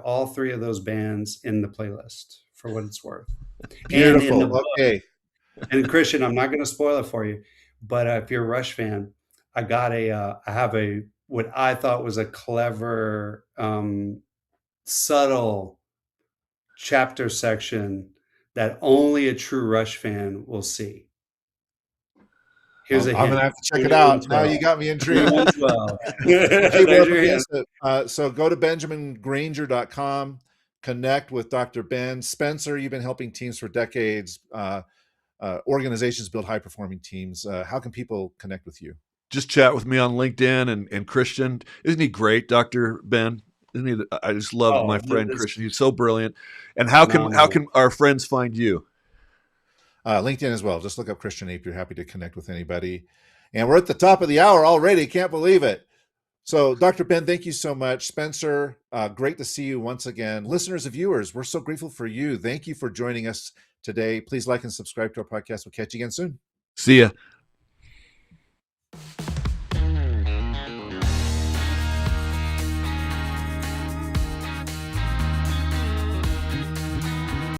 all three of those bands in the playlist for what it's worth. Beautiful. And Okay. And Christian, I'm not going to spoil it for you, but if you're a Rush fan, I have what I thought was a clever, subtle chapter section that only a true Rush fan will see. Here's a hint. I'm going to have to check it out. Now you got me intrigued. So go to benjamingranger.com, connect with Dr. Ben. Spencer, you've been helping teams for decades. Organizations build high-performing teams. How can people connect with you? Just chat with me on LinkedIn and Christian. Isn't he great, Dr. Ben? I just love my Oh, friend this Christian. He's so brilliant. And how phenomenal. can our friends find you? LinkedIn as well. Just look up Christian Ape. You're happy to connect with anybody. And we're at the top of the hour already. Can't believe it. So, Dr. Ben, thank you so much. Spencer, great to see you once again. Listeners and viewers, we're so grateful for you. Thank you for joining us today. Please like and subscribe to our podcast. We'll catch you again soon. See ya.